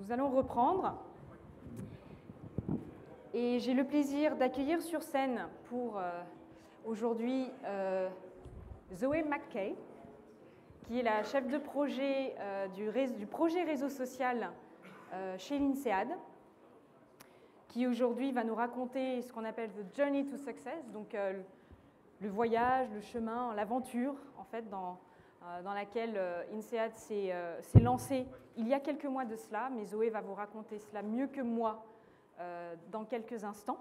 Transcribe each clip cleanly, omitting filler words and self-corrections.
Nous allons reprendre. Et j'ai le plaisir d'accueillir sur scène pour aujourd'hui Zoé McKay, qui est la chef de projet du projet réseau social chez l'INSEAD, qui aujourd'hui va nous raconter ce qu'on appelle the journey to success, donc le voyage, le chemin, l'aventure en fait dans laquelle INSEAD s'est lancé il y a quelques mois de cela, mais Zoé va vous raconter cela mieux que moi dans quelques instants.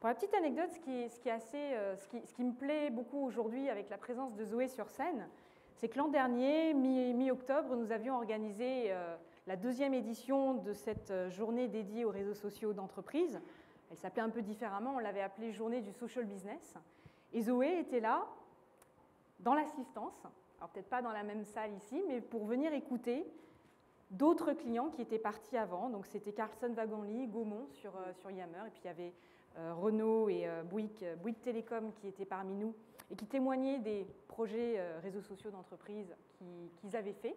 Pour la petite anecdote, ce qui me plaît beaucoup aujourd'hui avec la présence de Zoé sur scène, c'est que l'an dernier, mi-octobre, nous avions organisé la deuxième édition de cette journée dédiée aux réseaux sociaux d'entreprise. Elle s'appelait un peu différemment, on l'avait appelée Journée du Social Business. Et Zoé était là, dans l'assistance, alors peut-être pas dans la même salle ici, mais pour venir écouter d'autres clients qui étaient partis avant. Donc c'était Carlson Wagonlit, Gaumont sur Yammer, et puis il y avait Renault et Bouygues Télécom qui étaient parmi nous et qui témoignaient des projets réseaux sociaux d'entreprise qu'ils avaient faits.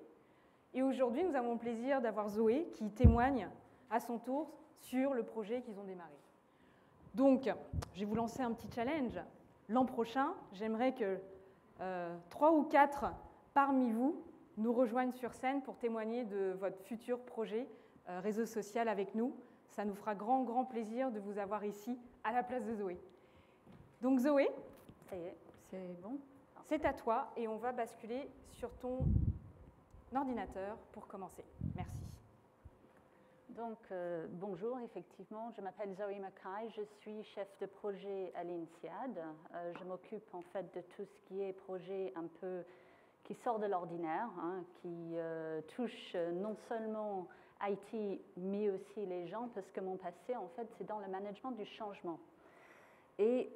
Et aujourd'hui, nous avons le plaisir d'avoir Zoé qui témoigne à son tour sur le projet qu'ils ont démarré. Donc, je vais vous lancer un petit challenge. L'an prochain, j'aimerais que 3 ou 4 parmi vous nous rejoignent sur scène pour témoigner de votre futur projet réseau social avec nous. Ça nous fera grand plaisir de vous avoir ici à la place de Zoé. Donc Zoé, ça y est, c'est bon. C'est à toi et on va basculer sur ton ordinateur pour commencer. Merci. Donc, bonjour, effectivement, je m'appelle Zoé McKay, je suis chef de projet à l'INSEAD. Je m'occupe en fait de tout ce qui est projet un peu qui sort de l'ordinaire, hein, qui touche non seulement IT, mais aussi les gens, parce que mon passé, en fait, c'est dans le management du changement. Et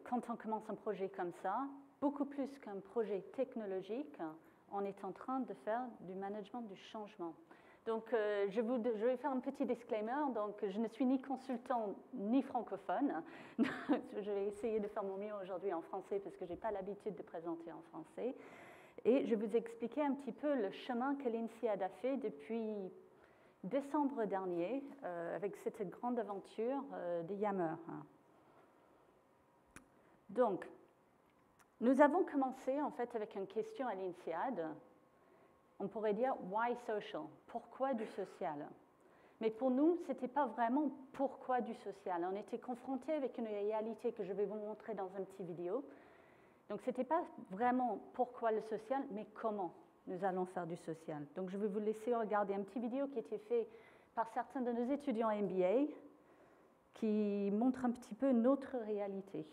quand on commence un projet comme ça, beaucoup plus qu'un projet technologique, on est en train de faire du management du changement. Donc, je vais faire un petit disclaimer. Donc, je ne suis ni consultant ni francophone. Je vais essayer de faire mon mieux aujourd'hui en français parce que je n'ai pas l'habitude de présenter en français. Et je vais vous expliquer un petit peu le chemin que l'INSEAD a fait depuis décembre dernier avec cette grande aventure de Yammer. Donc, nous avons commencé en fait avec une question à l'INSEAD. On pourrait dire « why social ?» Pourquoi du social? Mais pour nous, ce n'était pas vraiment « pourquoi du social ?» On était confrontés avec une réalité que je vais vous montrer dans une petite vidéo. Donc, ce n'était pas vraiment « pourquoi le social ?» mais « comment nous allons faire du social ?» Donc, je vais vous laisser regarder une petite vidéo qui a été faite par certains de nos étudiants MBA qui montre un petit peu notre réalité.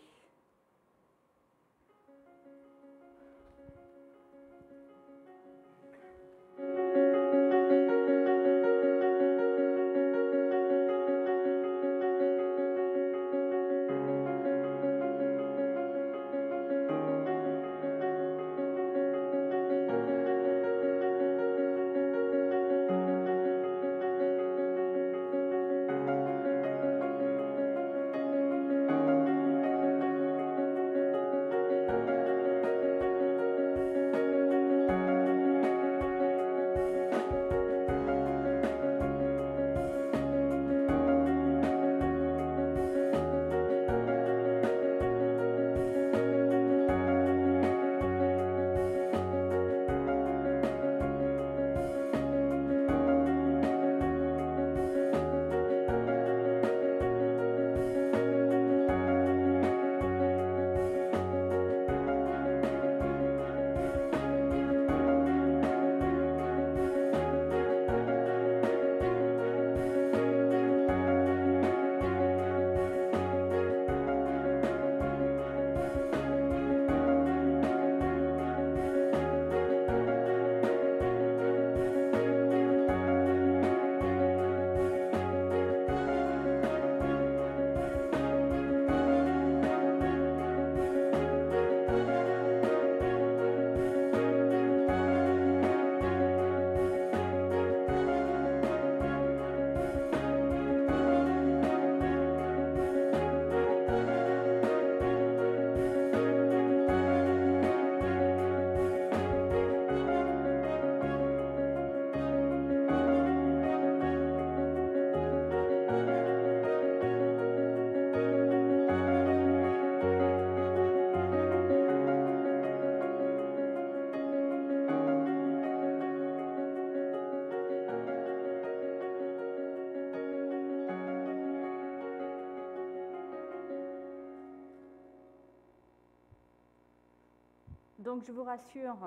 Donc, je vous rassure,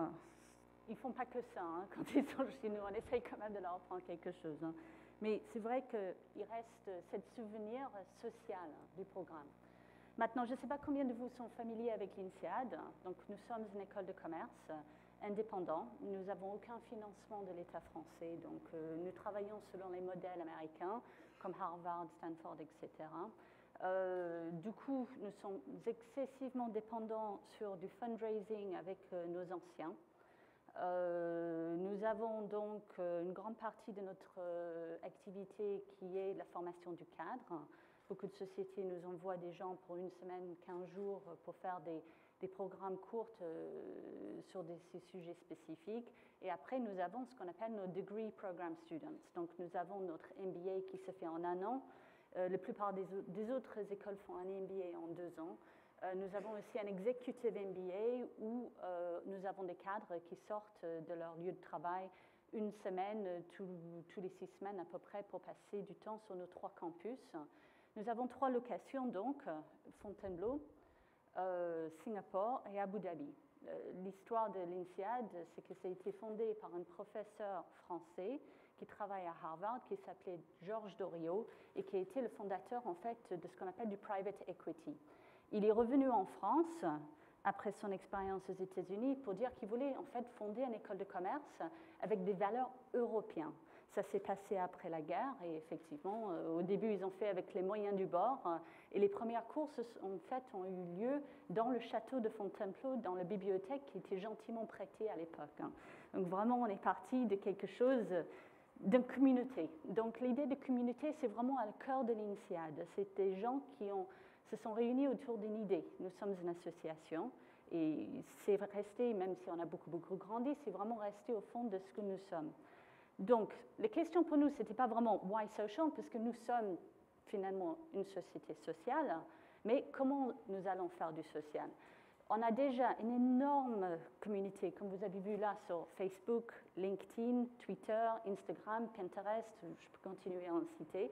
ils ne font pas que ça hein, quand ils sont chez nous. On essaye quand même de leur apprendre quelque chose. Hein. Mais c'est vrai qu'il reste ce souvenir social du programme. Maintenant, je ne sais pas combien de vous sont familiers avec l'INSEAD. Donc, nous sommes une école de commerce indépendante. Nous n'avons aucun financement de l'État français. Donc, nous travaillons selon les modèles américains, comme Harvard, Stanford, etc. Du coup, nous sommes excessivement dépendants sur du fundraising avec nos anciens. Nous avons donc une grande partie de notre activité qui est la formation du cadre. Beaucoup de sociétés nous envoient des gens pour une semaine, 15 jours pour faire des programmes courts sur ces sujets spécifiques. Et après, nous avons ce qu'on appelle nos Degree Program Students. Donc, nous avons notre MBA qui se fait en 1 an. La plupart des autres écoles font un MBA en 2 ans. Nous avons aussi un Executive MBA où nous avons des cadres qui sortent de leur lieu de travail une semaine, tous les 6 semaines à peu près, pour passer du temps sur nos 3 campus. Nous avons 3 locations, donc, Fontainebleau, Singapour et Abu Dhabi. L'histoire de l'INSEAD, c'est que ça a été fondé par un professeur français qui travaille à Harvard, qui s'appelait Georges Doriot, et qui a été le fondateur, en fait, de ce qu'on appelle du private equity. Il est revenu en France, après son expérience aux États-Unis, pour dire qu'il voulait, en fait, fonder une école de commerce avec des valeurs européennes. Ça s'est passé après la guerre et effectivement, au début, ils ont fait avec les moyens du bord. Et les premières courses, en fait, ont eu lieu dans le château de Fontainebleau, dans la bibliothèque qui était gentiment prêtée à l'époque. Donc vraiment, on est parti de quelque chose, d'une communauté. Donc l'idée de communauté, c'est vraiment à le cœur de l'INSEAD. C'est des gens qui se sont réunis autour d'une idée. Nous sommes une association et c'est resté, même si on a beaucoup grandi, c'est vraiment resté au fond de ce que nous sommes. Donc, les questions pour nous, ce n'était pas vraiment why social, puisque nous sommes finalement une société sociale, mais comment nous allons faire du social? On a déjà une énorme communauté, comme vous avez vu là, sur Facebook, LinkedIn, Twitter, Instagram, Pinterest, je peux continuer à en citer.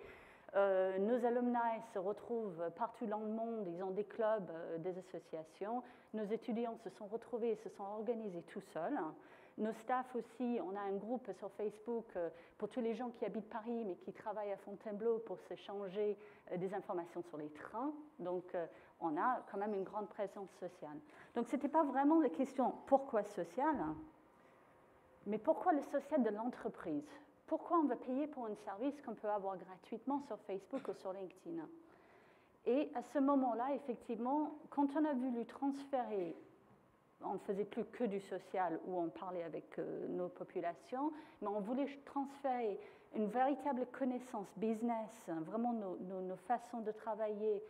Nos alumni se retrouvent partout dans le monde, ils ont des clubs, des associations. Nos étudiants se sont retrouvés, se sont organisés tout seuls. Nos staffs aussi, on a un groupe sur Facebook pour tous les gens qui habitent Paris mais qui travaillent à Fontainebleau pour s'échanger des informations sur les trains. Donc, on a quand même une grande présence sociale. Donc, ce n'était pas vraiment la question pourquoi social, mais pourquoi le social de l'entreprise? Pourquoi on va payer pour un service qu'on peut avoir gratuitement sur Facebook ou sur LinkedIn? Et à ce moment-là, effectivement, quand on a voulu transférer, on ne faisait plus que du social où on parlait avec nos populations, mais on voulait transférer une véritable connaissance business, vraiment nos façons de travailler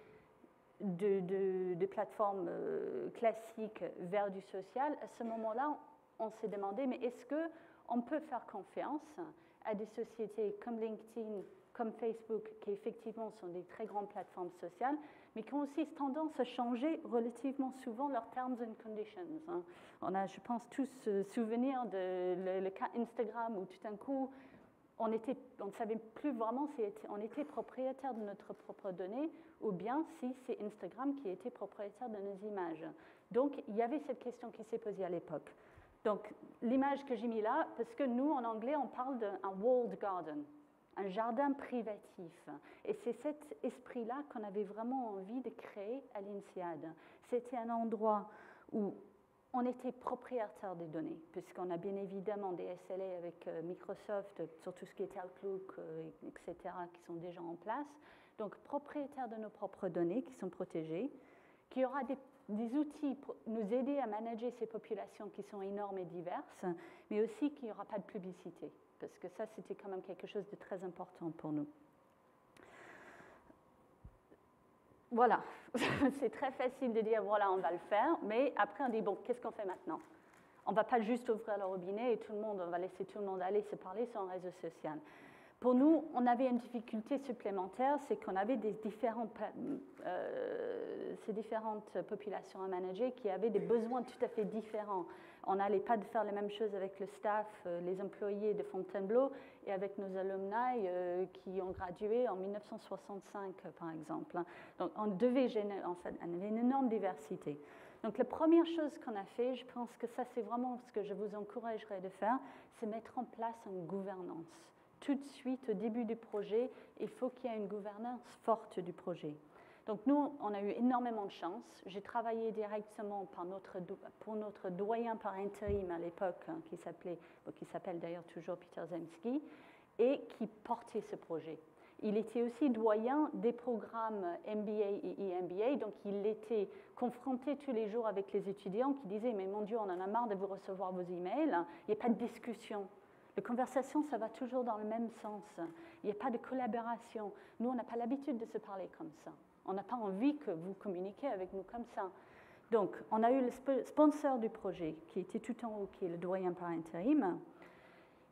de plateformes classiques vers du social. À ce moment-là, on s'est demandé, mais est-ce qu'on peut faire confiance à des sociétés comme LinkedIn, comme Facebook, qui effectivement sont des très grandes plateformes sociales, mais qui ont aussi tendance à changer relativement souvent leurs terms and conditions. Hein. On a, je pense, tous souvenir de le cas Instagram où tout d'un coup, on ne savait plus vraiment si on était propriétaire de notre propre donnée ou bien si c'est Instagram qui était propriétaire de nos images. Donc, il y avait cette question qui s'est posée à l'époque. Donc, l'image que j'ai mise là, parce que nous, en anglais, on parle d'un walled garden, un jardin privatif. Et c'est cet esprit-là qu'on avait vraiment envie de créer à l'INSEAD. C'était un endroit où on était propriétaire des données, puisqu'on a bien évidemment des SLA avec Microsoft, sur tout ce qui est Outlook, etc., qui sont déjà en place. Donc, propriétaire de nos propres données qui sont protégées, qu'il y aura des outils pour nous aider à manager ces populations qui sont énormes et diverses, mais aussi qu'il n'y aura pas de publicité, parce que ça, c'était quand même quelque chose de très important pour nous. Voilà, c'est très facile de dire, voilà, on va le faire, mais après, on dit, bon, qu'est-ce qu'on fait maintenant? On ne va pas juste ouvrir le robinet et on va laisser tout le monde aller se parler sur un réseau social. Pour nous, on avait une difficulté supplémentaire, c'est qu'on avait ces différentes populations à manager qui avaient des besoins tout à fait différents. On n'allait pas faire la même chose avec le staff, les employés de Fontainebleau et avec nos alumni qui ont gradué en 1965, par exemple. Donc, on avait une énorme diversité. Donc la première chose qu'on a fait, je pense que ça c'est vraiment ce que je vous encouragerais de faire, c'est mettre en place une gouvernance. Tout de suite, au début du projet, il faut qu'il y ait une gouvernance forte du projet. Donc nous, on a eu énormément de chance. J'ai travaillé directement pour notre doyen par intérim à l'époque, hein, qui s'appelle d'ailleurs toujours Peter Zemski, et qui portait ce projet. Il était aussi doyen des programmes MBA et EMBA, donc il était confronté tous les jours avec les étudiants qui disaient « Mais mon Dieu, on en a marre de vous recevoir vos emails, il n'y a pas de discussion. La conversation, ça va toujours dans le même sens. Il n'y a pas de collaboration. Nous, on n'a pas l'habitude de se parler comme ça. On n'a pas envie que vous communiquiez avec nous comme ça. » Donc, on a eu le sponsor du projet, qui était tout en haut, qui est le doyen par intérim.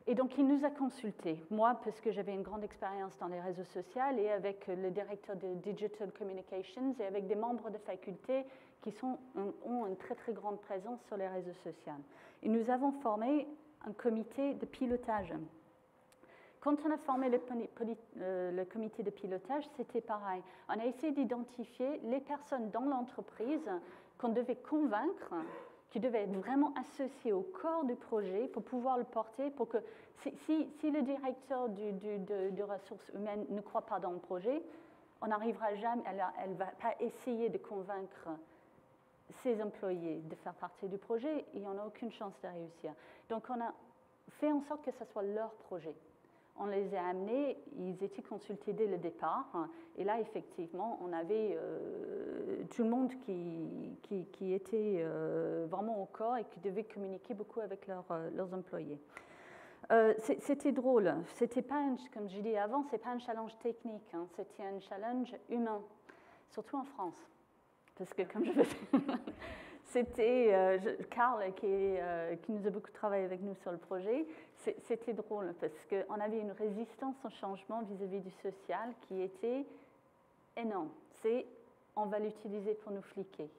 Et donc, il nous a consultés, moi, parce que j'avais une grande expérience dans les réseaux sociaux, et avec le directeur de Digital Communications, et avec des membres de faculté qui ont une très, très grande présence sur les réseaux sociaux. Et nous avons formé un comité de pilotage. Quand on a formé le comité de pilotage, c'était pareil. On a essayé d'identifier les personnes dans l'entreprise qu'on devait convaincre, qui devaient être vraiment associés au corps du projet pour pouvoir le porter, pour que si le directeur de ressources humaines ne croit pas dans le projet, on n'arrivera jamais, elle ne va pas essayer de convaincre ses employés de faire partie du projet et on n'a aucune chance de réussir. Donc on a fait en sorte que ce soit leur projet. On les a amenés, ils étaient consultés dès le départ, et là, effectivement, on avait tout le monde qui était vraiment au corps et qui devait communiquer beaucoup avec leurs employés. C'était drôle, c'était pas, comme je disais avant, c'est pas un challenge technique, hein, c'était un challenge humain, surtout en France. Parce que, comme je le dis, c'était Carl qui nous a beaucoup travaillé avec nous sur le projet. C'était drôle parce qu'on avait une résistance au changement vis-à-vis du social qui était énorme. C'est on va l'utiliser pour nous fliquer.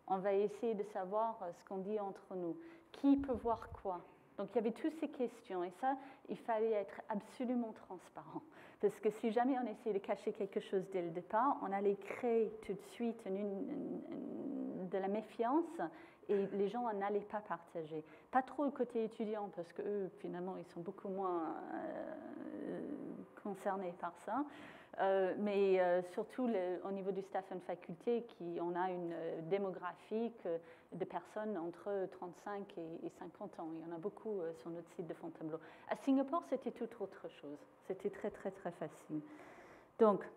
On va essayer de savoir ce qu'on dit entre nous. Qui peut voir quoi? Donc il y avait toutes ces questions et ça, il fallait être absolument transparent. Parce que si jamais on essayait de cacher quelque chose dès le départ, on allait créer tout de suite de la méfiance et les gens n'allaient pas partager. Pas trop le côté étudiant parce qu'eux, finalement, ils sont beaucoup moins concernés par ça. Mais surtout au niveau du staff and faculté, on a une démographie de personnes entre 35 et 50 ans. Il y en a beaucoup sur notre site de Fontainebleau. À Singapour, c'était tout autre chose. C'était très, très, très facile. Donc,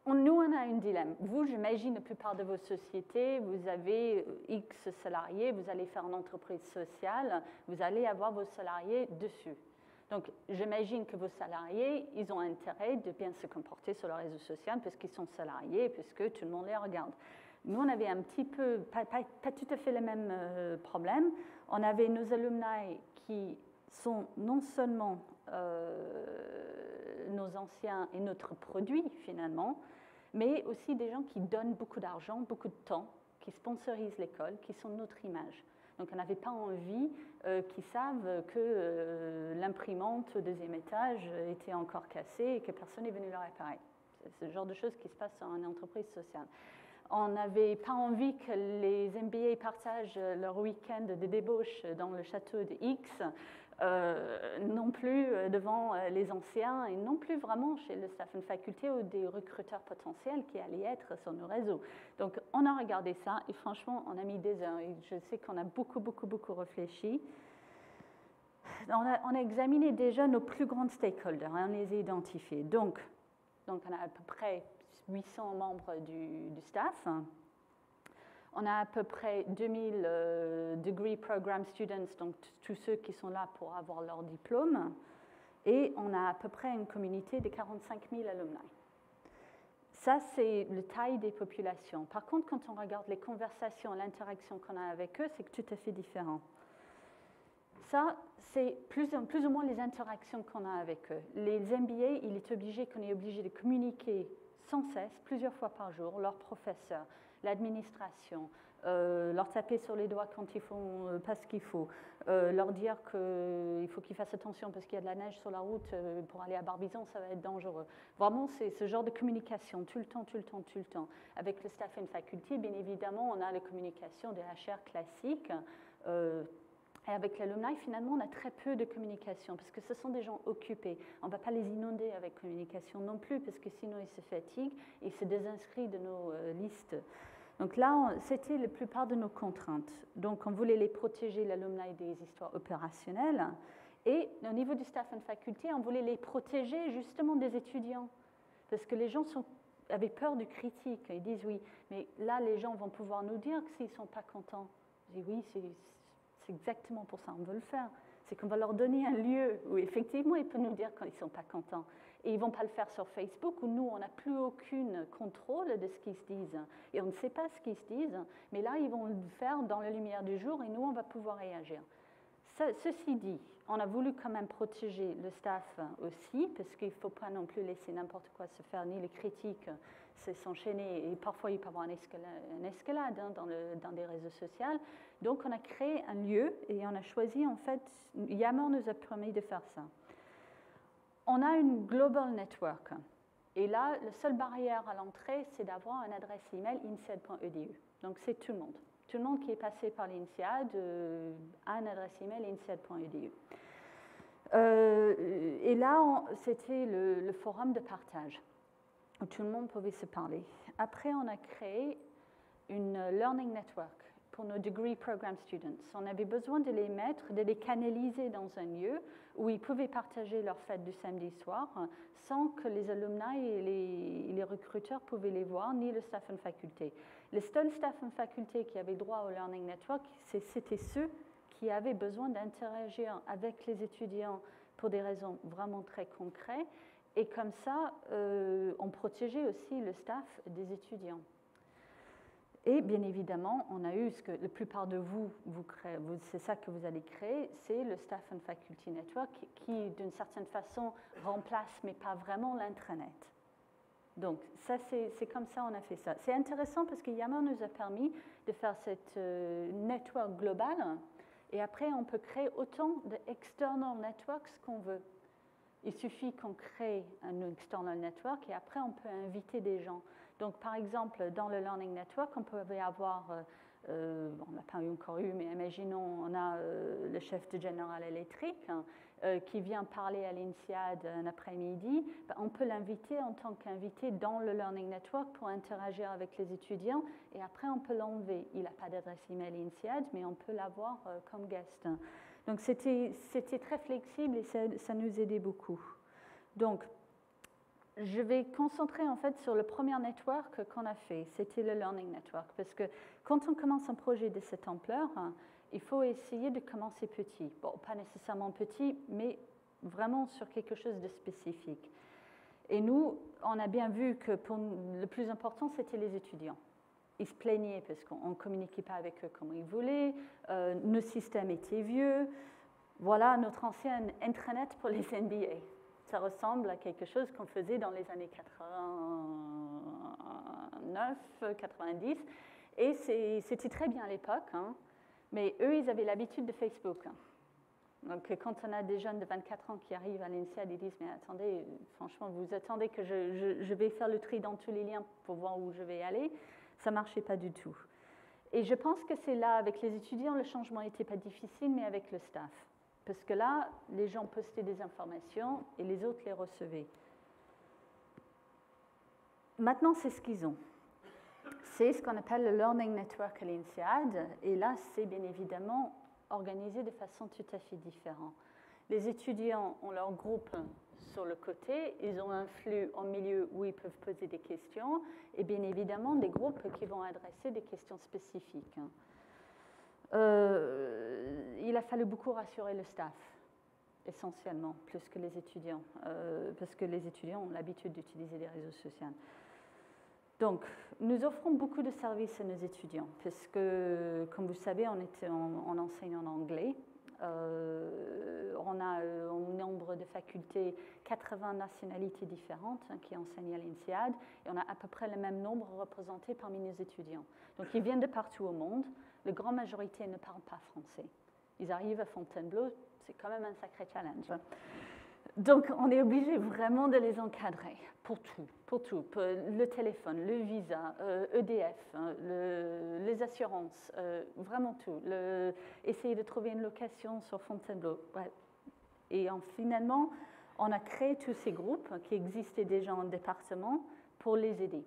nous, on a un dilemme. Vous, j'imagine, la plupart de vos sociétés, vous avez X salariés, vous allez faire une entreprise sociale, vous allez avoir vos salariés dessus. Donc, j'imagine que vos salariés, ils ont intérêt de bien se comporter sur le réseau social parce qu'ils sont salariés, puisque tout le monde les regarde. Nous, on avait un petit peu, pas tout à fait le même problème. On avait nos alumni qui sont non seulement nos anciens et notre produit, finalement, mais aussi des gens qui donnent beaucoup d'argent, beaucoup de temps, qui sponsorisent l'école, qui sont notre image. Donc, on n'avait pas envie qu'ils savent que l'imprimante au deuxième étage était encore cassée et que personne n'est venu la réparer. C'est le genre de choses qui se passent dans une entreprise sociale. On n'avait pas envie que les MBA partagent leur week-end de débauche dans le château de X, non plus devant les anciens et non plus vraiment chez le staff and faculté ou des recruteurs potentiels qui allaient être sur nos réseaux. Donc, on a regardé ça et franchement, on a mis des heures et je sais qu'on a beaucoup, beaucoup, beaucoup réfléchi. On a examiné déjà nos plus grands stakeholders, on les a identifiés. Donc on a à peu près 800 membres du staff. On a à peu près 2000 degree program students, donc tous ceux qui sont là pour avoir leur diplôme. Et on a à peu près une communauté de 45 000 alumni. Ça, c'est la taille des populations. Par contre, quand on regarde les conversations, l'interaction qu'on a avec eux, c'est tout à fait différent. Ça, c'est plus ou moins les interactions qu'on a avec eux. Les MBA, qu'on est obligé de communiquer sans cesse, plusieurs fois par jour, leurs professeurs, l'administration, leur taper sur les doigts quand ils font pas ce qu'il faut, leur dire qu'il faut qu'ils fassent attention parce qu'il y a de la neige sur la route pour aller à Barbizon, ça va être dangereux. Vraiment, c'est ce genre de communication tout le temps, tout le temps, tout le temps. Avec le staff and faculty, bien évidemment, on a la communication des HR classiques. Et avec l'alumni, finalement, on a très peu de communication parce que ce sont des gens occupés. On ne va pas les inonder avec communication non plus parce que sinon ils se fatiguent et ils se désinscrivent de nos listes. Donc là, c'était la plupart de nos contraintes. Donc on voulait les protéger, l'alumni, des histoires opérationnelles. Et au niveau du staff and faculty, on voulait les protéger justement des étudiants. Parce que les gens avaient peur du critique. Ils disent oui, mais là, les gens vont pouvoir nous dire que s'ils ne sont pas contents. Je dis oui, c'est exactement pour ça qu'on veut le faire. C'est qu'on va leur donner un lieu où effectivement ils peuvent nous dire quand ils ne sont pas contents. Et ils ne vont pas le faire sur Facebook où nous, on n'a plus aucun contrôle de ce qu'ils se disent. Et on ne sait pas ce qu'ils se disent, mais là, ils vont le faire dans la lumière du jour et nous, on va pouvoir réagir. Ceci dit, on a voulu quand même protéger le staff aussi, parce qu'il ne faut pas non plus laisser n'importe quoi se faire, ni les critiques s'enchaîner. Et parfois, il peut y avoir une escalade dans des réseaux sociaux. Donc, on a créé un lieu et on a choisi, en fait, Yammer nous a permis de faire ça. On a une global network. Et là, la seule barrière à l'entrée, c'est d'avoir une adresse email INSEAD.edu. Donc, c'est tout le monde. Tout le monde qui est passé par l'INSEAD a une adresse email INSEAD.edu. Et là, c'était le forum de partage, où tout le monde pouvait se parler. Après, on a créé une Learning Network pour nos Degree Program Students. On avait besoin de les mettre, de les canaliser dans un lieu où ils pouvaient partager leur fête du samedi soir sans que les alumni et les recruteurs pouvaient les voir, ni le staff and faculté. Les seuls staff and faculté qui avaient droit au Learning Network, c'était ceux qui avaient besoin d'interagir avec les étudiants pour des raisons vraiment très concrètes. Et comme ça, on protégeait aussi le staff des étudiants. Et bien évidemment, on a eu ce que la plupart de vous c'est ça que vous allez créer, c'est le Staff and Faculty Network qui d'une certaine façon, remplace, mais pas vraiment, l'intranet. Donc, ça, c'est comme ça on a fait ça. C'est intéressant parce que Yammer nous a permis de faire cette network globale et après, on peut créer autant de external networks qu'on veut. Il suffit qu'on crée un external network et après, on peut inviter des gens. Donc, par exemple, dans le Learning Network, on peut avoir, on n'a pas encore eu, mais imaginons, on a le chef de General Electric qui vient parler à l'INSEAD un après-midi. On peut l'inviter en tant qu'invité dans le Learning Network pour interagir avec les étudiants et après, on peut l'enlever. Il n'a pas d'adresse email INSEAD, mais on peut l'avoir comme guest. Donc, c'était très flexible et ça nous aidait beaucoup. Donc, je vais concentrer en fait sur le premier network qu'on a fait, c'était le Learning Network, parce que quand on commence un projet de cette ampleur, il faut essayer de commencer petit. Bon, pas nécessairement petit, mais vraiment sur quelque chose de spécifique. Et nous, on a bien vu que le plus important, c'était les étudiants. Ils se plaignaient parce qu'on ne communiquait pas avec eux comme ils voulaient, nos systèmes étaient vieux. Voilà notre ancienne intranet pour les MBA. Ça ressemble à quelque chose qu'on faisait dans les années 89, 90. Et c'était très bien à l'époque, hein, mais eux, ils avaient l'habitude de Facebook. Hein. Donc, quand on a des jeunes de 24 ans qui arrivent à l'INSEAD, ils disent « Mais attendez, franchement, vous attendez que je vais faire le tri dans tous les liens pour voir où je vais aller ?» Ça ne marchait pas du tout. Et je pense que c'est là, avec les étudiants, le changement n'était pas difficile, mais avec le staff. Parce que là, les gens postaient des informations et les autres les recevaient. Maintenant, c'est ce qu'ils ont. C'est ce qu'on appelle le Learning Network à l'INSEAD. Et là, c'est bien évidemment organisé de façon tout à fait différente. Les étudiants ont leur groupe sur le côté. Ils ont un flux en milieu où ils peuvent poser des questions. Et bien évidemment, des groupes qui vont adresser des questions spécifiques. Il a fallu beaucoup rassurer le staff, essentiellement, plus que les étudiants, parce que les étudiants ont l'habitude d'utiliser les réseaux sociaux. Donc, nous offrons beaucoup de services à nos étudiants, parce que, comme vous savez, on enseigne en anglais. On a un nombre de facultés, 80 nationalités différentes qui enseignent à l'INSEAD, et on a à peu près le même nombre représentés parmi nos étudiants. Donc, ils viennent de partout au monde. La grande majorité ne parle pas français. Ils arrivent à Fontainebleau, c'est quand même un sacré challenge. Donc, on est obligé vraiment de les encadrer pour tout, pour le téléphone, le visa, EDF, les assurances, vraiment tout. Essayer de trouver une location sur Fontainebleau. Ouais. Et finalement, on a créé tous ces groupes qui existaient déjà en département pour les aider.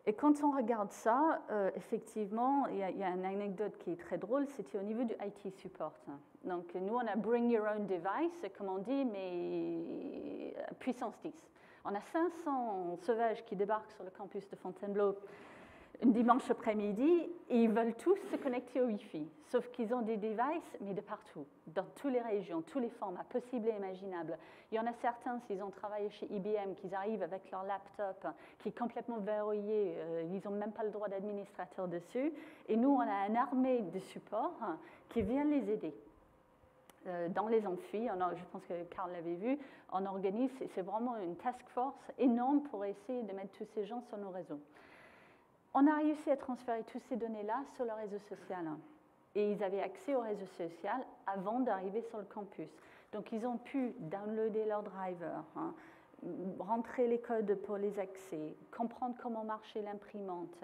Et quand on regarde ça, effectivement, il y a une anecdote qui est très drôle, c'était au niveau du IT support. Donc nous, on a Bring Your Own Device, comme on dit, mais puissance 10. On a 500 sauvages qui débarquent sur le campus de Fontainebleau un dimanche après-midi et ils veulent tous se connecter au Wi-Fi. Sauf qu'ils ont des devices, mais de partout, dans toutes les régions, tous les formats possibles et imaginables. Il y en a certains, s'ils ont travaillé chez IBM, qu'ils arrivent avec leur laptop qui est complètement verrouillé, ils n'ont même pas le droit d'administrateur dessus. Et nous, on a une armée de support qui vient les aider. Dans les amphis, je pense que Carl l'avait vu, on organise, c'est vraiment une task force énorme pour essayer de mettre tous ces gens sur nos réseaux. On a réussi à transférer toutes ces données-là sur le réseau social. Et ils avaient accès au réseau social avant d'arriver sur le campus. Donc, ils ont pu downloader leur driver, rentrer les codes pour les accès, comprendre comment marchait l'imprimante.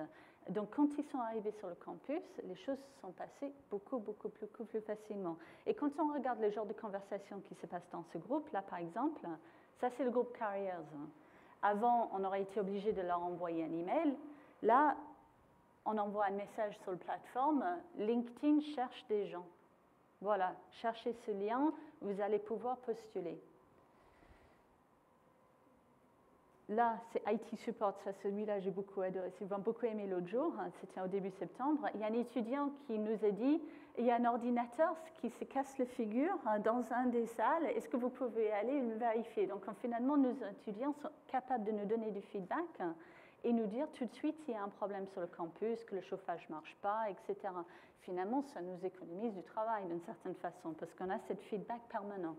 Donc, quand ils sont arrivés sur le campus, les choses se sont passées beaucoup plus facilement. Et quand on regarde le genre de conversation qui se passe dans ce groupe, là, par exemple, ça, c'est le groupe Carriers. Avant, on aurait été obligé de leur envoyer un email. Là, on envoie un message sur la plateforme, LinkedIn cherche des gens. Voilà, cherchez ce lien, vous allez pouvoir postuler. Là, c'est IT Support, ça, celui-là, j'ai beaucoup adoré, j'ai beaucoup aimé l'autre jour, c'était au début septembre. Il y a un étudiant qui nous a dit, il y a un ordinateur qui se casse la figure dans un des salles, est-ce que vous pouvez aller le vérifier? Donc, finalement, nos étudiants sont capables de nous donner du feedback et nous dire tout de suite s'il y a un problème sur le campus, que le chauffage ne marche pas, etc. Finalement, ça nous économise du travail d'une certaine façon, parce qu'on a cette feedback permanent.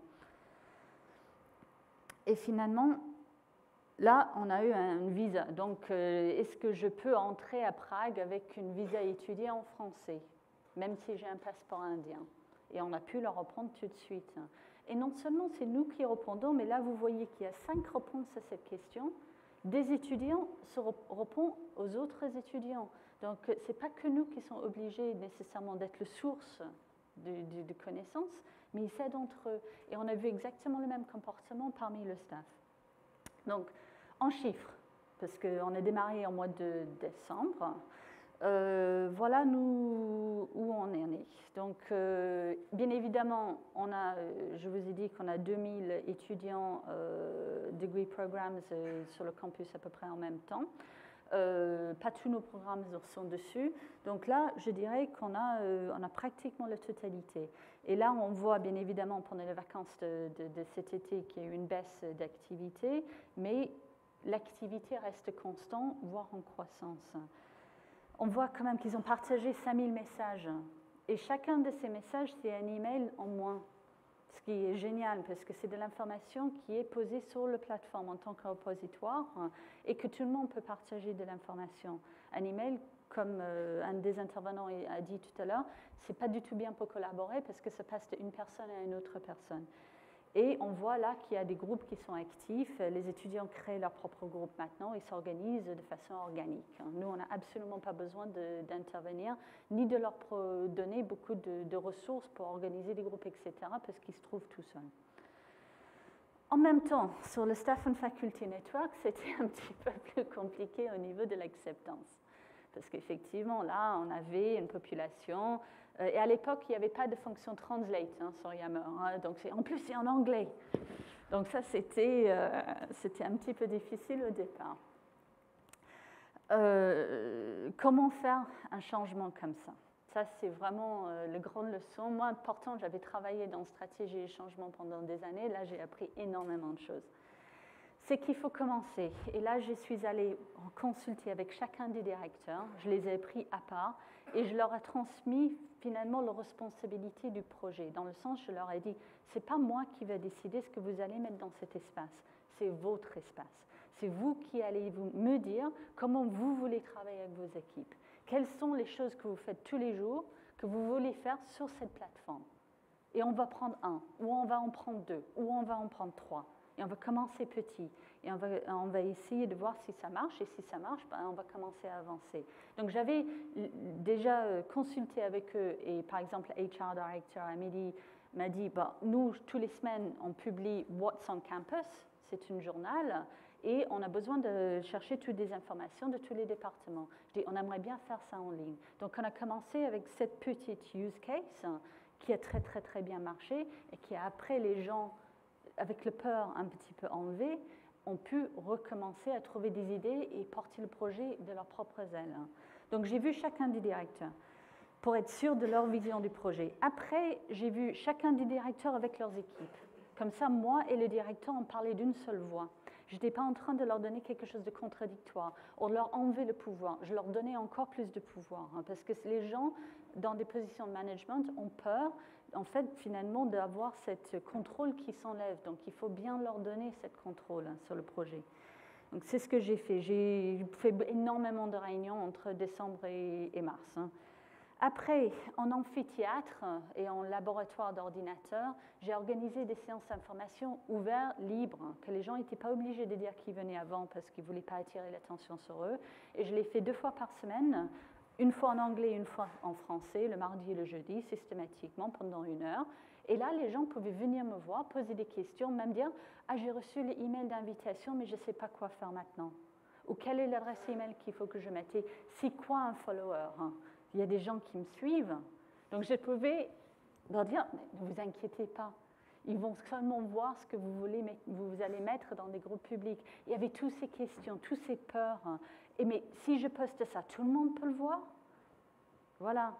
Et finalement, là, on a eu un visa. Donc, est-ce que je peux entrer à Prague avec une visa étudiée en français, même si j'ai un passeport indien? Et on a pu leur répondre tout de suite. Et non seulement c'est nous qui répondons, mais là, vous voyez qu'il y a 5 réponses à cette question. Des étudiants se répondent aux autres étudiants. Donc, ce n'est pas que nous qui sommes obligés nécessairement d'être la source de connaissances, mais ils s'aident entre eux. Et on a vu exactement le même comportement parmi le staff. Donc, en chiffres, parce qu'on a démarré en mois de décembre, voilà nous, où on est né. Donc, bien évidemment, je vous ai dit qu'on a 2000 étudiants degree programs sur le campus à peu près en même temps. Pas tous nos programmes sont dessus. Donc là, je dirais qu'on a pratiquement la totalité. Et là, on voit bien évidemment pendant les vacances de cet été qu'il y a eu une baisse d'activité, mais l'activité reste constante, voire en croissance. On voit quand même qu'ils ont partagé 5000 messages. Et chacun de ces messages, c'est un email en moins. Ce qui est génial, parce que c'est de l'information qui est posée sur la plateforme en tant que repositoire et que tout le monde peut partager de l'information. Un email, comme un des intervenants a dit tout à l'heure, ce n'est pas du tout bien pour collaborer parce que ça passe d'une personne à une autre personne. Et on voit là qu'il y a des groupes qui sont actifs. Les étudiants créent leur propre groupe maintenant. Ils s'organisent de façon organique. Nous, on n'a absolument pas besoin d'intervenir, ni de leur donner beaucoup de ressources pour organiser des groupes, etc., parce qu'ils se trouvent tout seuls. En même temps, sur le Staff and Faculty Network, c'était un petit peu plus compliqué au niveau de l'acceptance. Parce qu'effectivement, là, on avait une population... Et à l'époque, il n'y avait pas de fonction translate sur Yammer. Donc, en plus, c'est en anglais. Donc ça, c'était un petit peu difficile au départ. Comment faire un changement comme ça? Ça, c'est vraiment la grande leçon. Moi, pourtant, j'avais travaillé dans stratégie et changement pendant des années. Là, j'ai appris énormément de choses. C'est qu'il faut commencer. Et là, je suis allée consulter avec chacun des directeurs. Je les ai pris à part et je leur ai transmis finalement la responsabilité du projet. Dans le sens, je leur ai dit, ce n'est pas moi qui vais décider ce que vous allez mettre dans cet espace. C'est votre espace. C'est vous qui allez me dire comment vous voulez travailler avec vos équipes. Quelles sont les choses que vous faites tous les jours que vous voulez faire sur cette plateforme. Et on va prendre un, ou on va en prendre deux, ou on va en prendre trois. Et on va commencer petit. Et on va essayer de voir si ça marche. Et si ça marche, ben, on va commencer à avancer. Donc j'avais déjà consulté avec eux. Et par exemple, HR Director Amélie m'a dit, bah, nous, tous les semaines, on publie What's on Campus. C'est un journal. Et on a besoin de chercher toutes les informations de tous les départements. Je dis, on aimerait bien faire ça en ligne. Donc on a commencé avec cette petite use case qui a très, très, très bien marché. Et qui a après les gens, avec le peur un petit peu enlevé, ont pu recommencer à trouver des idées et porter le projet de leurs propres ailes. Donc j'ai vu chacun des directeurs pour être sûr de leur vision du projet. Après, j'ai vu chacun des directeurs avec leurs équipes. Comme ça, moi et le directeur, on parlait d'une seule voix. Je n'étais pas en train de leur donner quelque chose de contradictoire ou de leur enlever le pouvoir. Je leur donnais encore plus de pouvoir parce que les gens dans des positions de management ont peur, en fait, finalement, d'avoir cette contrôle qui s'enlève. Donc, il faut bien leur donner cette contrôle sur le projet. Donc, c'est ce que j'ai fait. J'ai fait énormément de réunions entre décembre et mars. Après, en amphithéâtre et en laboratoire d'ordinateur, j'ai organisé des séances d'information ouvertes, libres, que les gens n'étaient pas obligés de dire qu'ils venaient avant parce qu'ils ne voulaient pas attirer l'attention sur eux. Et je l'ai fait 2 fois par semaine, une fois en anglais, une fois en français, le mardi et le jeudi, systématiquement pendant 1 heure. Et là, les gens pouvaient venir me voir, poser des questions, même dire « Ah, j'ai reçu l'email d'invitation, mais je ne sais pas quoi faire maintenant. » Ou « Quelle est l'adresse email qu'il faut que je mette ?» Et « C'est quoi un follower ?» Il y a des gens qui me suivent. Donc, je pouvais leur dire « Ne vous inquiétez pas. Ils vont seulement voir ce que vous allez mettre dans des groupes publics. » Il y avait toutes ces questions, toutes ces peurs. Et mais si je poste ça, tout le monde peut le voir. Voilà.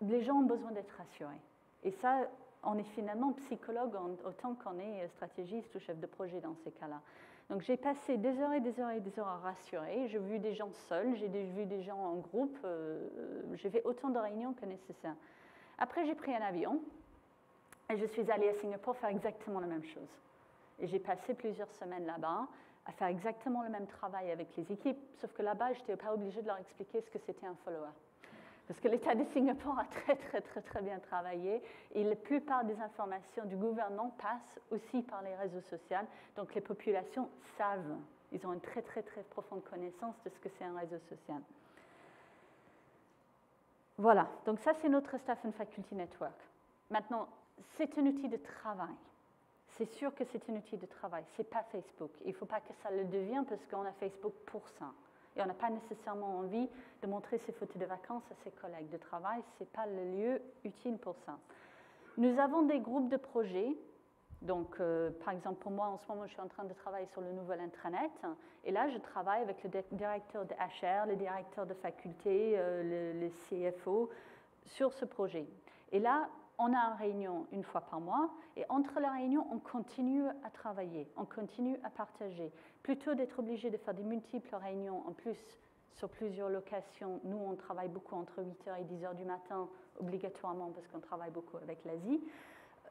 Les gens ont besoin d'être rassurés. Et ça, on est finalement psychologue autant qu'on est stratégiste ou chef de projet dans ces cas-là. Donc j'ai passé des heures et des heures et des heures à rassurer. J'ai vu des gens seuls, j'ai vu des gens en groupe. J'ai fait autant de réunions que nécessaire. Après, j'ai pris un avion et je suis allée à Singapour faire exactement la même chose. Et j'ai passé plusieurs semaines là-bas à faire exactement le même travail avec les équipes, sauf que là-bas, je n'étais pas obligée de leur expliquer ce que c'était un follower. Parce que l'État de Singapour a très, très, très, très bien travaillé et la plupart des informations du gouvernement passent aussi par les réseaux sociaux. Donc, les populations savent, ils ont une très, très, très profonde connaissance de ce que c'est un réseau social. Voilà, donc ça, c'est notre Staff and Faculty Network. Maintenant, c'est un outil de travail. C'est sûr que c'est un outil de travail, ce n'est pas Facebook. Il ne faut pas que ça le devienne parce qu'on a Facebook pour ça. Et on n'a pas nécessairement envie de montrer ses photos de vacances à ses collègues de travail. Ce n'est pas le lieu utile pour ça. Nous avons des groupes de projets. Donc, par exemple, pour moi, en ce moment, je suis en train de travailler sur le nouvel intranet. Et là, je travaille avec le directeur de HR, le directeur de faculté, le CFO, sur ce projet. Et là, on a une réunion 1 fois par mois, et entre les réunions, on continue à travailler, on continue à partager. Plutôt d'être obligé de faire des multiples réunions, en plus, sur plusieurs locations. Nous, on travaille beaucoup entre 8h et 10h du matin, obligatoirement, parce qu'on travaille beaucoup avec l'Asie.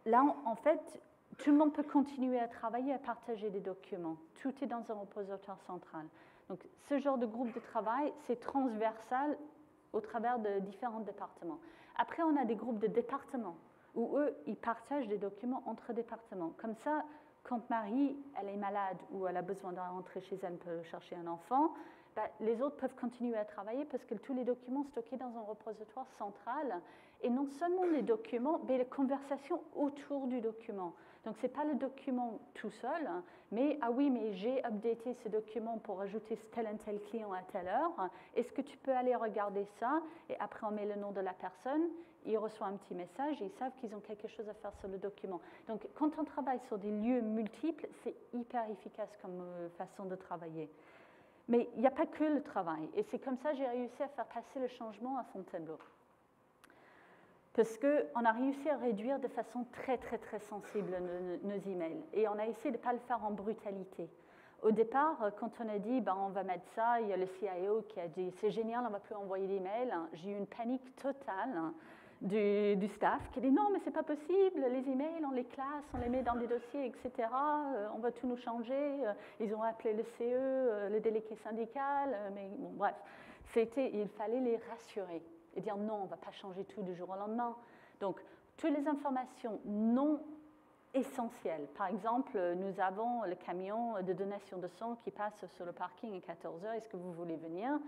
Là, en fait, tout le monde peut continuer à travailler, à partager des documents. Tout est dans un repositoire central. Donc, ce genre de groupe de travail, c'est transversal au travers de différents départements. Après, on a des groupes de départements où eux, ils partagent des documents entre départements. Comme ça, quand Marie, elle est malade ou elle a besoin de rentrer chez elle pour chercher un enfant, ben, les autres peuvent continuer à travailler parce que tous les documents sont stockés dans un repositoire central. Et non seulement les documents, mais les conversations autour du document. Donc, ce n'est pas le document tout seul, hein, mais « Ah oui, mais j'ai updaté ce document pour ajouter tel et tel client à telle heure. Est-ce que tu peux aller regarder ça ?» Et après, on met le nom de la personne. Ils reçoivent un petit message et ils savent qu'ils ont quelque chose à faire sur le document. Donc, quand on travaille sur des lieux multiples, c'est hyper efficace comme façon de travailler. Mais il n'y a pas que le travail. Et c'est comme ça que j'ai réussi à faire passer le changement à Fontainebleau. Parce qu'on a réussi à réduire de façon très, très, très sensible nos emails. Et on a essayé de ne pas le faire en brutalité. Au départ, quand on a dit, ben, on va mettre ça, il y a le CIO qui a dit, c'est génial, on ne va plus envoyer d'emails. J'ai eu une panique totale du staff qui dit, non, mais ce n'est pas possible, les emails, on les classe, on les met dans des dossiers, etc. On va tout nous changer. Ils ont appelé le CE, le délégué syndical, mais bon, bref. Il fallait les rassurer. et dire non, on ne va pas changer tout du jour au lendemain. Donc, toutes les informations non essentielles. Par exemple, nous avons le camion de donation de sang qui passe sur le parking à 14 heures. Est-ce que vous voulez venir?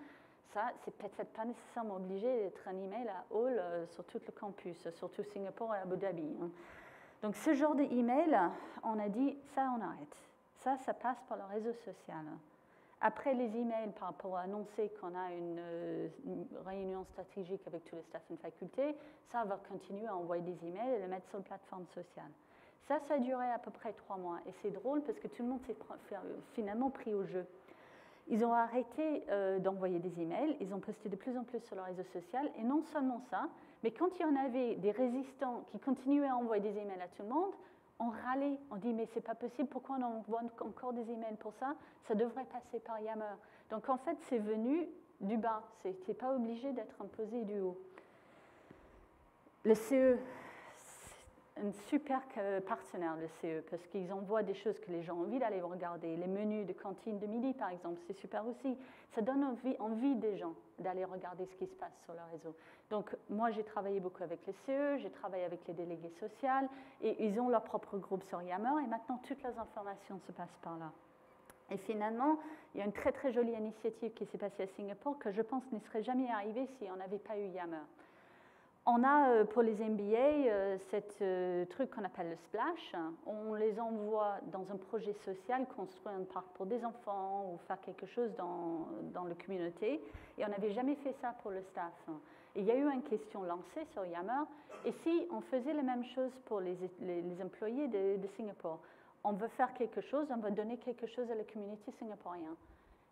Ça, c'est peut-être pas nécessairement obligé d'être un email à Hall sur tout le campus, surtout Singapour et Abu Dhabi. Donc, ce genre d'email, on a dit, ça, on arrête. Ça passe par le réseau social. Après les emails, par rapport à annoncer qu'on a une réunion stratégique avec tous les staffs et facultés, ça va continuer à envoyer des emails et les mettre sur la plateforme sociale. Ça a duré à peu près 3 mois. Et c'est drôle parce que tout le monde s'est finalement pris au jeu. Ils ont arrêté d'envoyer des emails, ils ont posté de plus en plus sur le réseau social. Et non seulement ça, mais quand il y en avait des résistants qui continuaient à envoyer des emails à tout le monde, on râlait, on dit mais c'est pas possible, pourquoi on envoie encore des emails pour ça? Ça devrait passer par Yammer. Donc en fait, c'est venu du bas, c'est pas obligé d'être imposé du haut. Le CE, c'est un super partenaire, le CE, parce qu'ils envoient des choses que les gens ont envie d'aller regarder. Les menus de cantine de midi, par exemple, c'est super aussi. Ça donne envie des gens d'aller regarder ce qui se passe sur le réseau. Donc, moi, j'ai travaillé beaucoup avec les CE, j'ai travaillé avec les délégués sociaux, et ils ont leur propre groupe sur Yammer, et maintenant, toutes les informations se passent par là. Et finalement, il y a une très, très jolie initiative qui s'est passée à Singapour que je pense ne serait jamais arrivée si on n'avait pas eu Yammer. On a pour les MBA ce truc qu'on appelle le splash. On les envoie dans un projet social, construire un parc pour des enfants ou faire quelque chose dans la communauté. Et on n'avait jamais fait ça pour le staff. Et il y a eu une question lancée sur Yammer. Et si on faisait la même chose pour les employés de Singapour? On veut faire quelque chose, on veut donner quelque chose à la communauté singapourienne.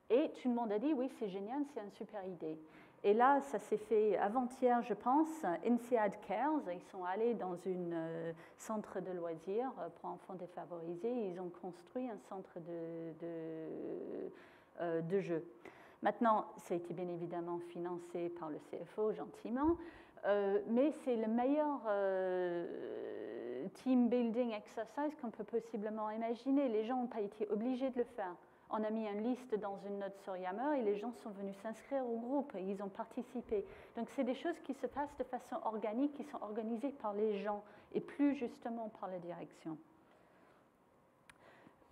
Et tout le monde a dit oui, c'est génial, c'est une super idée. Et là, ça s'est fait avant-hier, je pense, INSEAD Cares. Ils sont allés dans un centre de loisirs pour enfants défavorisés. Ils ont construit un centre de jeux. Maintenant, ça a été bien évidemment financé par le CFO, gentiment, mais c'est le meilleur team building exercise qu'on peut possiblement imaginer. Les gens n'ont pas été obligés de le faire. On a mis une liste dans une note sur Yammer et les gens sont venus s'inscrire au groupe et ils ont participé. Donc, c'est des choses qui se passent de façon organique, qui sont organisées par les gens et plus justement par la direction.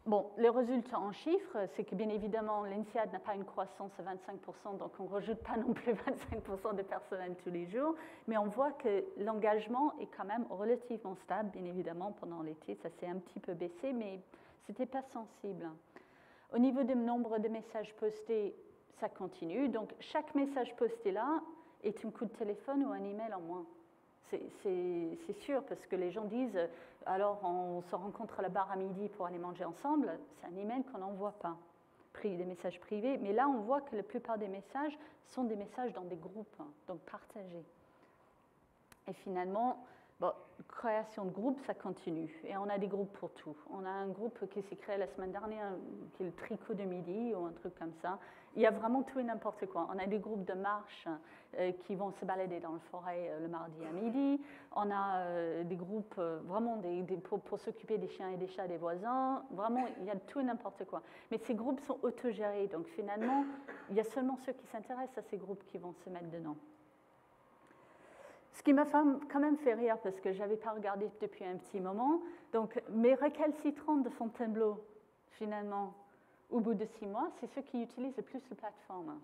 Bon, les résultats en chiffres, c'est que bien évidemment, l'INSEAD n'a pas une croissance à 25%, donc on ne rajoute pas non plus 25% de personnel tous les jours, mais on voit que l'engagement est quand même relativement stable, bien évidemment, pendant l'été. Ça s'est un petit peu baissé, mais ce n'était pas sensible. Au niveau du nombre de messages postés, ça continue. Donc, chaque message posté là est un coup de téléphone ou un email en moins. C'est sûr, parce que les gens disent, alors on se rencontre à la bar à midi pour aller manger ensemble, c'est un email qu'on n'envoie pas, des messages privés. Mais là, on voit que la plupart des messages sont des messages dans des groupes, donc partagés. Et finalement, bon, création de groupes, ça continue. Et on a des groupes pour tout. On a un groupe qui s'est créé la semaine dernière, qui est le tricot de midi, ou un truc comme ça. Il y a vraiment tout et n'importe quoi. On a des groupes de marche qui vont se balader dans la forêt le mardi à midi. On a des groupes vraiment pour s'occuper des chiens et des chats des voisins. Vraiment, il y a tout et n'importe quoi. Mais ces groupes sont autogérés. Donc finalement, il y a seulement ceux qui s'intéressent à ces groupes qui vont se mettre dedans. Ce qui m'a quand même fait rire, parce que je n'avais pas regardé depuis un petit moment. Donc, mes récalcitrants de Fontainebleau, finalement, au bout de 6 mois, c'est ceux qui utilisent le plus la plateforme.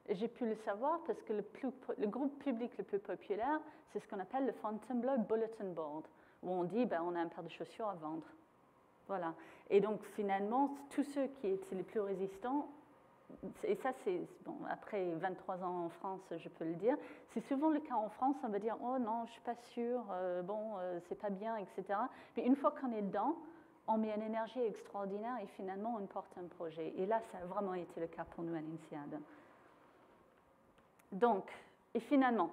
Et j'ai pu le savoir parce que le groupe public le plus populaire, c'est ce qu'on appelle le Fontainebleau Bulletin Board, où on dit on a un paire de chaussures à vendre. Voilà. Et donc, finalement, tous ceux qui étaient les plus résistants, et ça, c'est, bon, après 23 ans en France, je peux le dire, c'est souvent le cas en France, on va dire, oh non, je ne suis pas sûre, c'est pas bien, etc. Mais une fois qu'on est dedans, on met une énergie extraordinaire et finalement, on porte un projet. Et là, ça a vraiment été le cas pour nous à l'INSEAD. Donc, et finalement,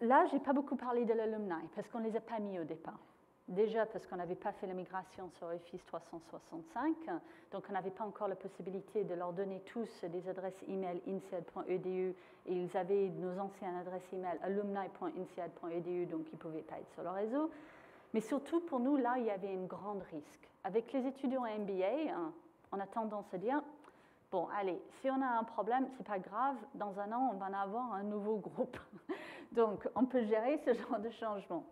là, je n'ai pas beaucoup parlé de l'alumni, parce qu'on ne les a pas mis au départ. Déjà parce qu'on n'avait pas fait la migration sur Office 365, donc on n'avait pas encore la possibilité de leur donner tous des adresses email insead.edu, et ils avaient nos anciennes adresses email alumni.insead.edu, donc ils ne pouvaient pas être sur le réseau. Mais surtout pour nous, là, il y avait un grand risque. Avec les étudiants MBA, on a tendance à dire, Bon, allez, si on a un problème, c'est pas grave, dans un an, on va en avoir un nouveau groupe. Donc, on peut gérer ce genre de changement.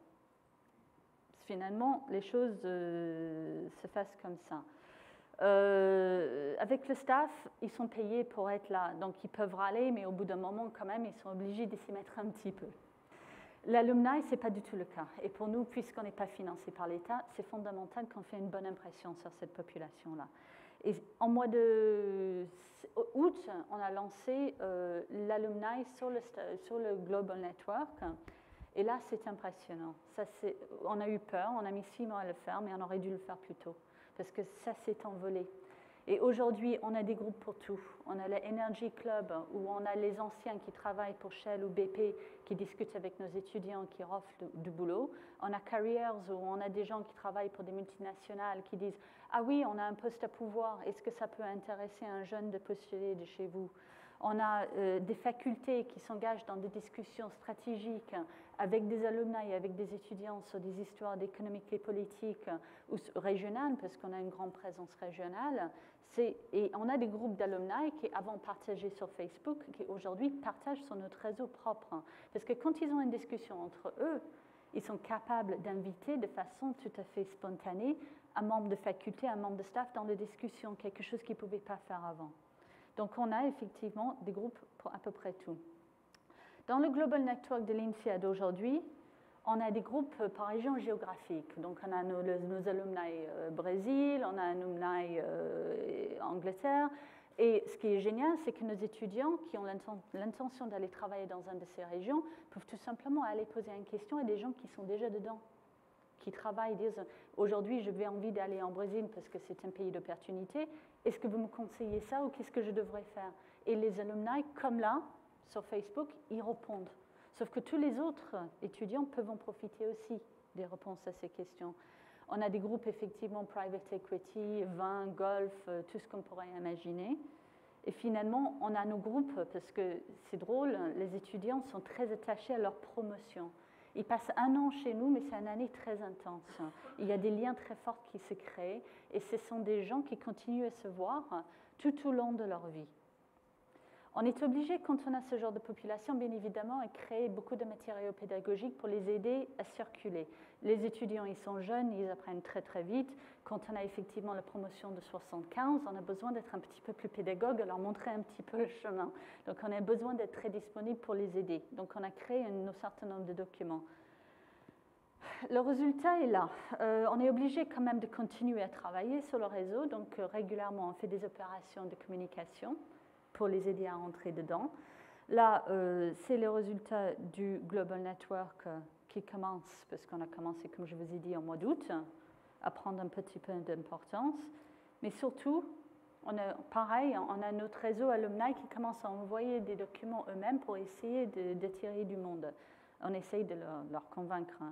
Finalement, les choses se fassent comme ça. Avec le staff, ils sont payés pour être là, donc ils peuvent râler, mais au bout d'un moment, quand même, ils sont obligés de s'y mettre un petit peu. L'alumni, ce n'est pas du tout le cas. Et pour nous, puisqu'on n'est pas financé par l'État, c'est fondamental qu'on fait une bonne impression sur cette population-là. Et en mois de août, on a lancé l'alumni sur le Global Network. Et là, c'est impressionnant. Ça, on a eu peur, on a mis 6 mois à le faire, mais on aurait dû le faire plus tôt, parce que ça s'est envolé. Et aujourd'hui, on a des groupes pour tout. On a le Energy Club, où on a les anciens qui travaillent pour Shell ou BP, qui discutent avec nos étudiants, qui offrent du boulot. On a Careers, où on a des gens qui travaillent pour des multinationales, qui disent « Ah oui, on a un poste à pouvoir, est-ce que ça peut intéresser un jeune de postuler de chez vous ?» On a des facultés qui s'engagent dans des discussions stratégiques avec des alumni, avec des étudiants sur des histoires d'économique et politique ou régionales, parce qu'on a une grande présence régionale. Et on a des groupes d'alumni qui avant partageaient sur Facebook, qui aujourd'hui partagent sur notre réseau propre. Parce que quand ils ont une discussion entre eux, ils sont capables d'inviter de façon tout à fait spontanée un membre de faculté, un membre de staff dans les discussions, quelque chose qu'ils ne pouvaient pas faire avant. Donc, on a effectivement des groupes pour à peu près tout. Dans le Global Network de l'INSEAD aujourd'hui, on a des groupes par région géographique. Donc, on a nos alumni Brésil, on a un alumni Angleterre. Et ce qui est génial, c'est que nos étudiants qui ont l'intention d'aller travailler dans une de ces régions peuvent tout simplement aller poser une question à des gens qui sont déjà dedans, qui travaillent, disent « Aujourd'hui, je vais envie d'aller en Brésil parce que c'est un pays d'opportunité. Est-ce que vous me conseillez ça ou qu'est-ce que je devrais faire ?» Et les alumni, comme là, sur Facebook, ils répondent. Sauf que tous les autres étudiants peuvent en profiter aussi des réponses à ces questions. On a des groupes, effectivement, private equity, vin, golf, tout ce qu'on pourrait imaginer. Et finalement, on a nos groupes, parce que c'est drôle, les étudiants sont très attachés à leur promotion. Ils passent 1 an chez nous, mais c'est une année très intense. Il y a des liens très forts qui se créent, et ce sont des gens qui continuent à se voir tout au long de leur vie. On est obligé, quand on a ce genre de population, bien évidemment, à créer beaucoup de matériaux pédagogiques pour les aider à circuler. Les étudiants, ils sont jeunes, ils apprennent très très vite. Quand on a effectivement la promotion de 75, on a besoin d'être un petit peu plus pédagogue, leur montrer un petit peu le chemin. Donc on a besoin d'être très disponible pour les aider. Donc on a créé un certain nombre de documents. Le résultat est là. On est obligé quand même de continuer à travailler sur le réseau. Donc régulièrement, on fait des opérations de communication pour les aider à entrer dedans. Là, c'est le résultat du Global Network qui commence, parce qu'on a commencé, comme je vous ai dit, en mois d'août, à prendre un petit peu d'importance. Mais surtout, pareil, on a notre réseau alumni qui commence à envoyer des documents eux-mêmes pour essayer d'attirer du monde. On essaye de leur convaincre.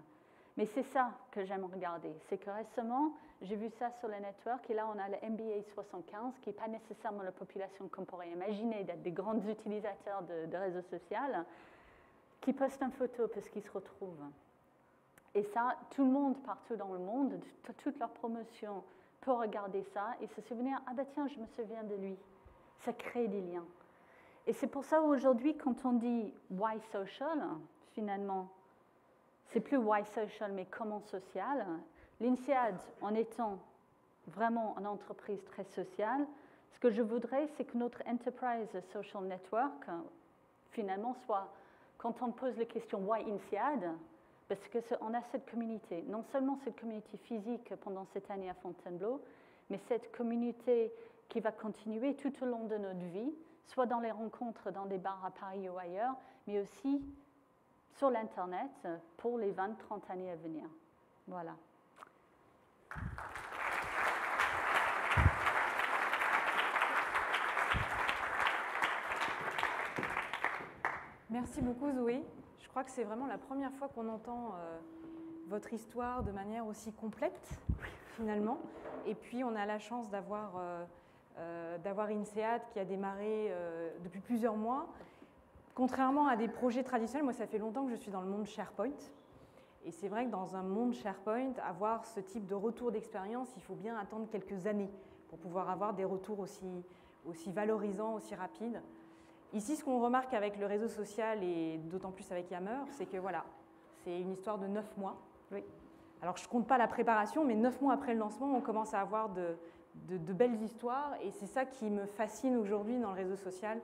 Mais c'est ça que j'aime regarder. C'est que récemment, j'ai vu ça sur le network et là, on a le MBA 75 qui n'est pas nécessairement la population qu'on pourrait imaginer d'être des grands utilisateurs de réseaux sociaux, qui postent une photo parce qu'ils se retrouvent. Et ça, tout le monde partout dans le monde, toute leur promotion peut regarder ça et se souvenir « Ah ben tiens, je me souviens de lui ». Ça crée des liens. Et c'est pour ça aujourd'hui, quand on dit « Why social », finalement, c'est plus why social, mais comment social. L'INSEAD, en étant vraiment une entreprise très sociale, ce que je voudrais, c'est que notre Enterprise Social Network, finalement, soit, quand on pose la question why INSEAD, parce qu'on a cette communauté, non seulement cette communauté physique pendant cette année à Fontainebleau, mais cette communauté qui va continuer tout au long de notre vie, soit dans les rencontres dans des bars à Paris ou ailleurs, mais aussi sur l'Internet pour les 20-30 années à venir. Voilà. Merci beaucoup Zoé. Je crois que c'est vraiment la première fois qu'on entend votre histoire de manière aussi complète, finalement. Et puis on a la chance d'avoir INSEAD qui a démarré depuis plusieurs mois. Contrairement à des projets traditionnels, moi ça fait longtemps que je suis dans le monde SharePoint. Et c'est vrai que dans un monde SharePoint, avoir ce type de retour d'expérience, il faut bien attendre quelques années pour pouvoir avoir des retours aussi valorisant, aussi rapide. Ici, ce qu'on remarque avec le réseau social et d'autant plus avec Yammer, c'est que voilà, c'est une histoire de 9 mois. Oui. Alors, je ne compte pas la préparation, mais 9 mois après le lancement, on commence à avoir de belles histoires et c'est ça qui me fascine aujourd'hui dans le réseau social.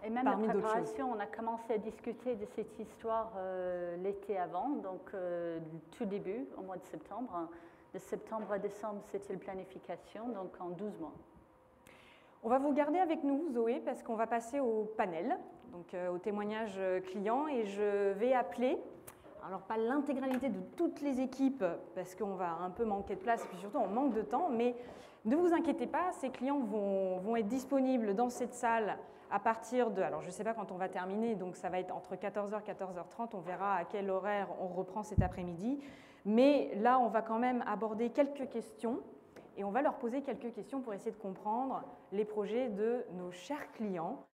Et même la préparation, on a commencé à discuter de cette histoire l'été avant, donc tout début, au mois de septembre. De septembre à décembre, c'était la planification, donc en 12 mois. On va vous garder avec nous, Zoé, parce qu'on va passer au panel, donc au témoignage client, et je vais appeler, alors pas l'intégralité de toutes les équipes, parce qu'on va un peu manquer de place, et puis surtout on manque de temps, mais ne vous inquiétez pas, ces clients vont être disponibles dans cette salle à partir de, alors je ne sais pas quand on va terminer, donc ça va être entre 14h et 14h30, on verra à quel horaire on reprend cet après-midi, mais là on va quand même aborder quelques questions, et on va leur poser quelques questions pour essayer de comprendre les projets de nos chers clients.